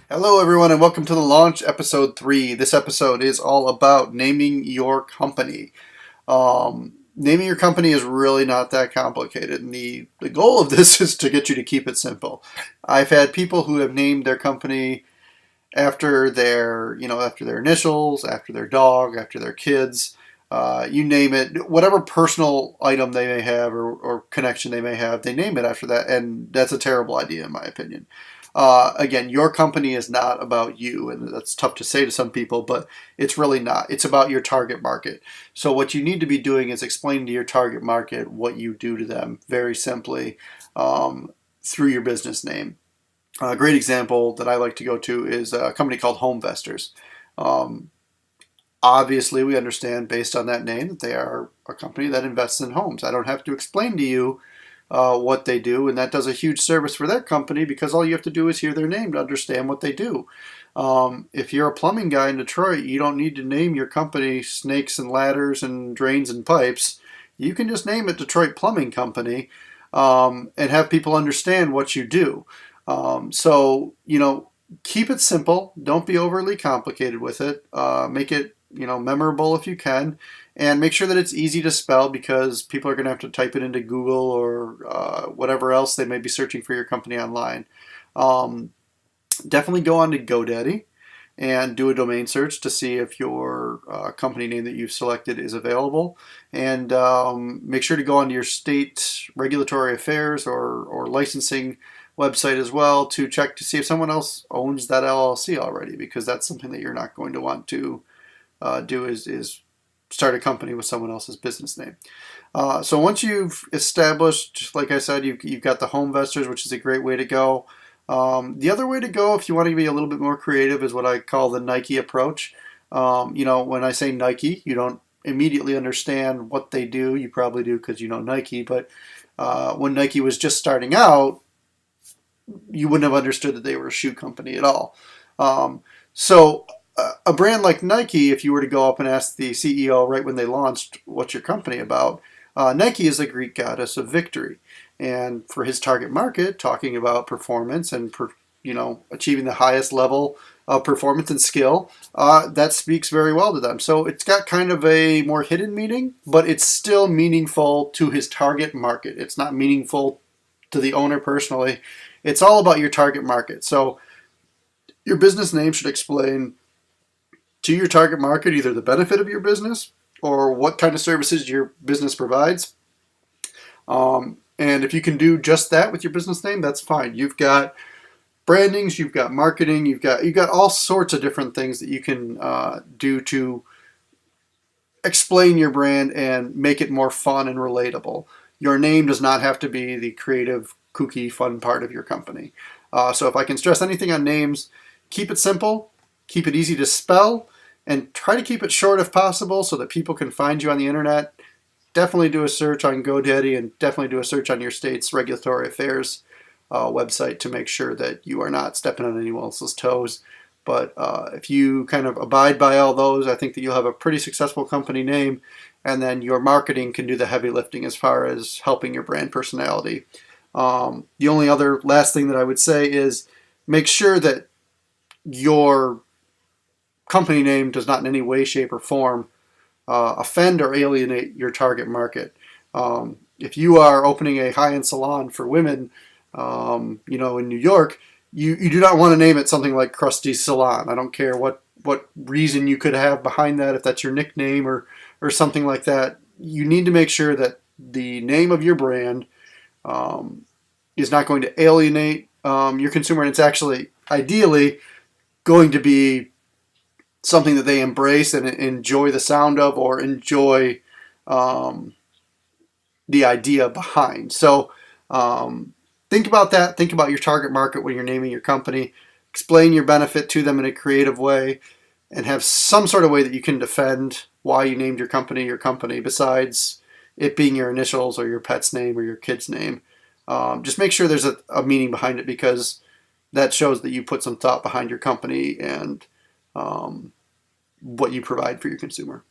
Hello, everyone, and welcome to the launch episode 3. This episode is all about naming your company. Naming your company is really not that complicated, and the goal of this is to get you to keep it simple. I've had people who have named their company after after their initials, after their dog, after their kids, you name it, whatever personal item they may have or connection they may have, they name it after that, and that's a terrible idea in my opinion. Again, your company is not about you, and that's tough to say to some people, but it's really not. It's about your target market. So what you need to be doing is explaining to your target market what you do to them very simply through your business name. A great example that I like to go to is a company called Homevestors. Um, Obviously, we understand based on that name that they are a company that invests in homes. I don't have to explain to you what they do, and that does a huge service for their company because all you have to do is hear their name to understand what they do. If you're a plumbing guy in Detroit, you don't need to name your company Snakes and Ladders and Drains and Pipes. You can just name it Detroit Plumbing Company and have people understand what you do. Keep it simple. Don't be overly complicated with it. Make it memorable if you can, and make sure that it's easy to spell because people are going to have to type it into Google or whatever else they may be searching for your company online. Um, Definitely go on to GoDaddy and do a domain search to see if your company name that you've selected is available. And make sure to go onto your state regulatory affairs or licensing website as well to check to see if someone else owns that LLC already, because that's something that you're not going to want to do is start a company with someone else's business name. So once you've established, like I said, you've got the Homevestors, which is a great way to go. The other way to go, if you want to be a little bit more creative, is what I call the Nike approach. When I say Nike, you don't immediately understand what they do. You probably do because you know Nike, but when Nike was just starting out, you wouldn't have understood that they were a shoe company at all. So a brand like Nike, if you were to go up and ask the CEO right when they launched, what's your company about? Nike is the Greek goddess of victory. And for his target market, talking about performance and achieving the highest level of performance and skill, that speaks very well to them. So it's got kind of a more hidden meaning, but it's still meaningful to his target market. It's not meaningful to the owner personally. It's all about your target market. So your business name should explain to your target market either the benefit of your business or what kind of services your business provides. And if you can do just that with your business name, that's fine. You've got brandings, you've got marketing, you've got all sorts of different things that you can do to explain your brand and make it more fun and relatable. Your name does not have to be the creative, kooky, fun part of your company. So if I can stress anything on names, keep it simple, keep it easy to spell, and try to keep it short if possible so that people can find you on the internet. Definitely do a search on GoDaddy and definitely do a search on your state's regulatory affairs website to make sure that you are not stepping on anyone else's toes. But if you kind of abide by all those, I think that you'll have a pretty successful company name, and then your marketing can do the heavy lifting as far as helping your brand personality. The only other last thing that I would say is make sure that your company name does not in any way, shape, or form offend or alienate your target market. If you are opening a high-end salon for women, in New York, you do not want to name it something like Krusty's Salon. I don't care what reason you could have behind that, if that's your nickname or something like that. You need to make sure that the name of your brand is not going to alienate your consumer, and it's actually ideally going to be something that they embrace and enjoy the sound of or enjoy the idea behind. So think about that. Think about your target market when you're naming your company. Explain your benefit to them in a creative way and have some sort of way that you can defend why you named your company besides it being your initials or your pet's name or your kid's name. Just make sure there's a meaning behind it, because that shows that you put some thought behind your company and what you provide for your consumer.